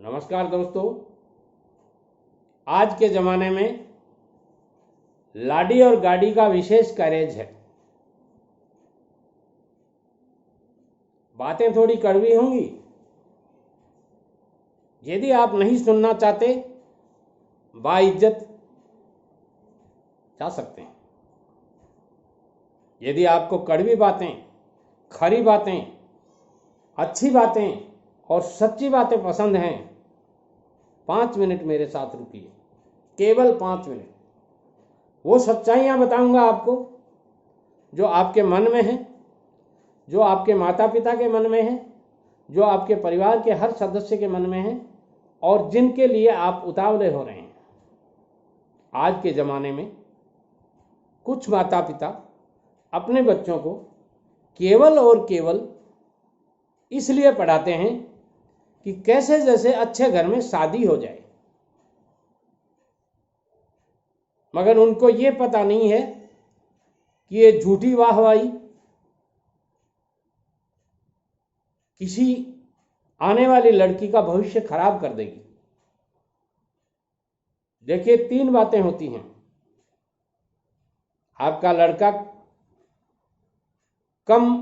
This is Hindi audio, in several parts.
नमस्कार दोस्तों। आज के ज़माने में लाडी और गाड़ी का विशेष क्रेज है। बातें थोड़ी कड़वी होंगी। यदि आप नहीं सुनना चाहते, बाइज्जत जा सकते हैं। यदि आपको कड़वी बातें, खरी बातें, अच्छी बातें और सच्ची बातें पसंद हैं, 5 मिनट मेरे साथ रुकिए, केवल 5 मिनट। वो सच्चाइयाँ बताऊंगा आपको जो आपके मन में है, जो आपके माता पिता के मन में है, जो आपके परिवार के हर सदस्य के मन में है और जिनके लिए आप उतावले हो रहे हैं। आज के ज़माने में कुछ माता पिता अपने बच्चों को केवल और केवल इसलिए पढ़ाते हैं कि कैसे जैसे अच्छे घर में शादी हो जाए, मगर उनको ये पता नहीं है कि ये झूठी वाहवाही किसी आने वाली लड़की का भविष्य खराब कर देगी। देखिए, 3 बातें होती हैं। आपका लड़का कम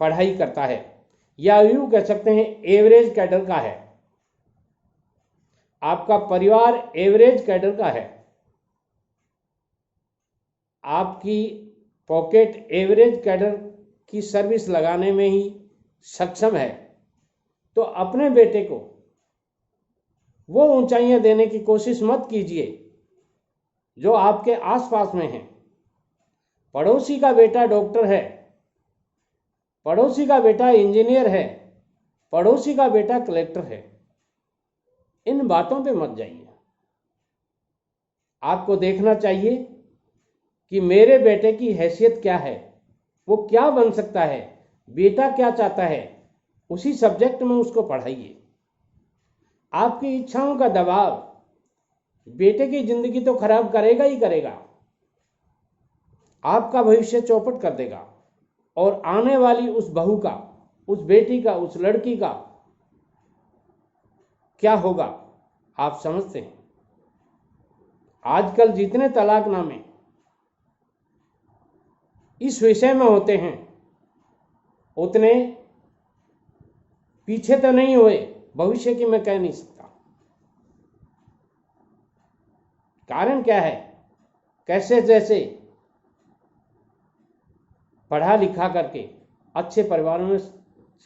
पढ़ाई करता है या यूं कह सकते हैं एवरेज कैडर का है। आपका परिवार एवरेज कैडर का है। आपकी पॉकेट एवरेज कैडर की सर्विस लगाने में ही सक्षम है, तो अपने बेटे को वो ऊंचाइयां देने की कोशिश मत कीजिए जो आपके आसपास में हैं। पड़ोसी का बेटा डॉक्टर है, पड़ोसी का बेटा इंजीनियर है, पड़ोसी का बेटा कलेक्टर है। इन बातों पे मत जाइए। आपको देखना चाहिए कि मेरे बेटे की हैसियत क्या है, वो क्या बन सकता है, बेटा क्या चाहता है, उसी सब्जेक्ट में उसको पढ़ाइए। आपकी इच्छाओं का दबाव बेटे की जिंदगी तो खराब करेगा ही करेगा, आपका भविष्य चौपट कर देगा और आने वाली उस बहू का, उस बेटी का, उस लड़की का क्या होगा आप समझते हैं। आजकल जितने तलाकनामे इस विषय में होते हैं, उतने पीछे तो नहीं हुए, भविष्य की मैं कह नहीं सकता। कारण क्या है? कैसे जैसे पढ़ा लिखा करके अच्छे परिवारों में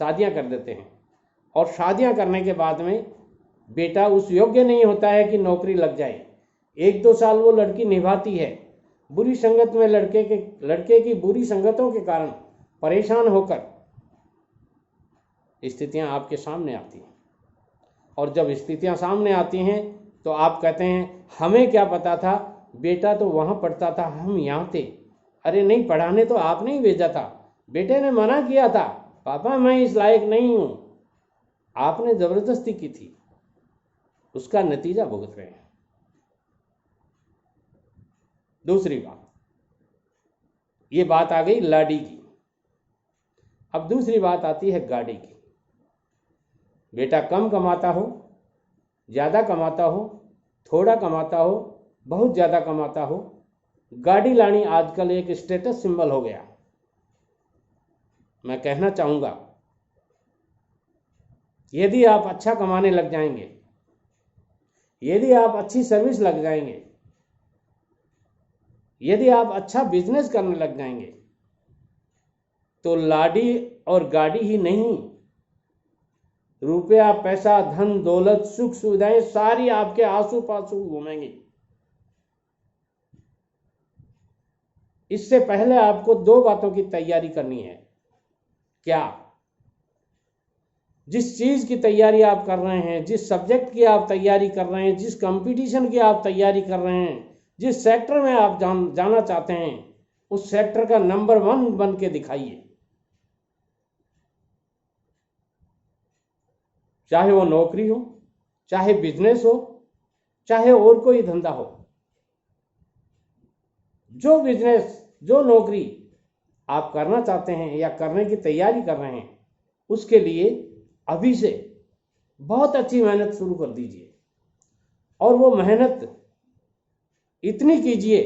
शादियां कर देते हैं और शादियां करने के बाद में बेटा उस योग्य नहीं होता है कि नौकरी लग जाए। 1-2 साल वो लड़की निभाती है, बुरी संगत में लड़के की बुरी संगतों के कारण परेशान होकर स्थितियां आपके सामने आती हैं। और जब स्थितियां सामने आती हैं तो आप कहते हैं हमें क्या पता था, बेटा तो वहां पढ़ता था, हम यहाँ थे। अरे नहीं, पढ़ाने तो आपने ही भेजा था, बेटे ने मना किया था, पापा मैं इस लायक नहीं हूं। आपने जबरदस्ती की थी, उसका नतीजा भुगत रहे हैं। दूसरी बात, ये बात आ गई लाडी की। अब दूसरी बात आती है गाड़ी की। बेटा कम कमाता हो, ज्यादा कमाता हो, थोड़ा कमाता हो, बहुत ज्यादा कमाता हो, गाड़ी लानी आजकल एक स्टेटस सिंबल हो गया। मैं कहना चाहूंगा, यदि आप अच्छा कमाने लग जाएंगे, यदि आप अच्छी सर्विस लग जाएंगे, यदि आप अच्छा बिजनेस करने लग जाएंगे, तो लाडी और गाड़ी ही नहीं, रुपया, पैसा, धन, दौलत, सुख सुविधाएं सारी आपके आंसू पासू घूमेंगी। इससे पहले आपको 2 बातों की तैयारी करनी है। क्या? जिस चीज की तैयारी आप कर रहे हैं, जिस सब्जेक्ट की आप तैयारी कर रहे हैं, जिस कंपटीशन की आप तैयारी कर रहे हैं, जिस सेक्टर में आप जाना चाहते हैं, उस सेक्टर का नंबर 1 बन के दिखाइए। चाहे वो नौकरी हो, चाहे बिजनेस हो, चाहे और कोई धंधा हो। जो बिजनेस, जो नौकरी आप करना चाहते हैं या करने की तैयारी कर रहे हैं, उसके लिए अभी से बहुत अच्छी मेहनत शुरू कर दीजिए और वो मेहनत इतनी कीजिए,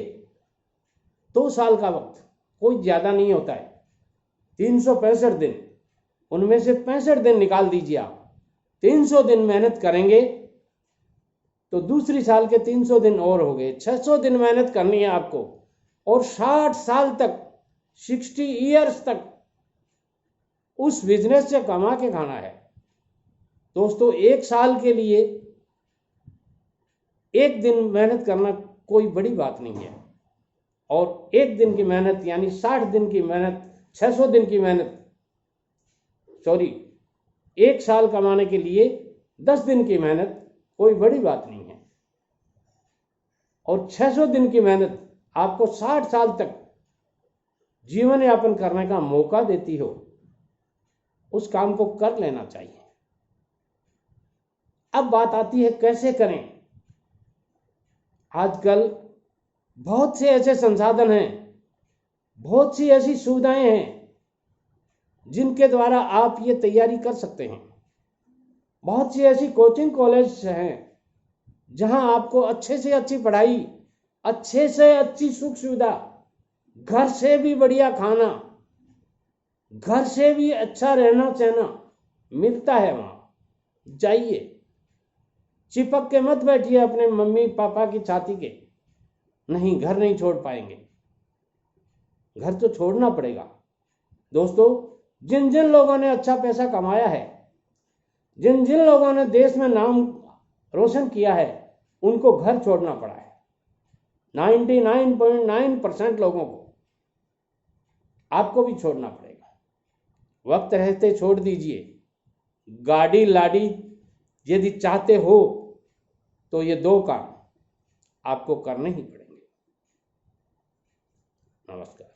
2 साल का वक्त कोई ज़्यादा नहीं होता है, 365 दिन, उनमें से 65 दिन निकाल दीजिए आप। 300 दिन मेहनत करेंगे तो दूसरी साल के 300 दिन और हो गए, 600 दिन मेहनत करनी है आपको और 60 साल तक, 60 ईयर्स तक उस बिजनेस से कमा के खाना है। दोस्तों, 1 साल के लिए 1 दिन मेहनत करना कोई बड़ी बात नहीं है और 1 दिन की मेहनत यानी 60 दिन की मेहनत, 600 दिन की मेहनत, 1 साल कमाने के लिए 10 दिन की मेहनत कोई बड़ी बात नहीं है और 600 दिन की मेहनत आपको 60 साल तक जीवन यापन करने का मौका देती हो, उस काम को कर लेना चाहिए। अब बात आती है कैसे करें। आजकल बहुत से ऐसे संसाधन हैं, बहुत सी ऐसी सुविधाएं हैं जिनके द्वारा आप ये तैयारी कर सकते हैं। बहुत सी ऐसी कोचिंग कॉलेज हैं जहां आपको अच्छे से अच्छी पढ़ाई, अच्छे से अच्छी सुख सुविधा, घर से भी बढ़िया खाना, घर से भी अच्छा रहना सहना मिलता है। वहां जाइए, चिपक के मत बैठिए अपने मम्मी पापा की छाती के। नहीं, घर नहीं छोड़ पाएंगे, घर तो छोड़ना पड़ेगा। दोस्तों, जिन जिन लोगों ने अच्छा पैसा कमाया है, जिन जिन लोगों ने देश में नाम रोशन किया है, उनको घर छोड़ना पड़ा है। 99.9% लोगों को आपको भी छोड़ना पड़ेगा। वक्त रहते छोड़ दीजिए। गाड़ी लाड़ी यदि चाहते हो तो ये 2 काम आपको करने ही पड़ेंगे। नमस्कार।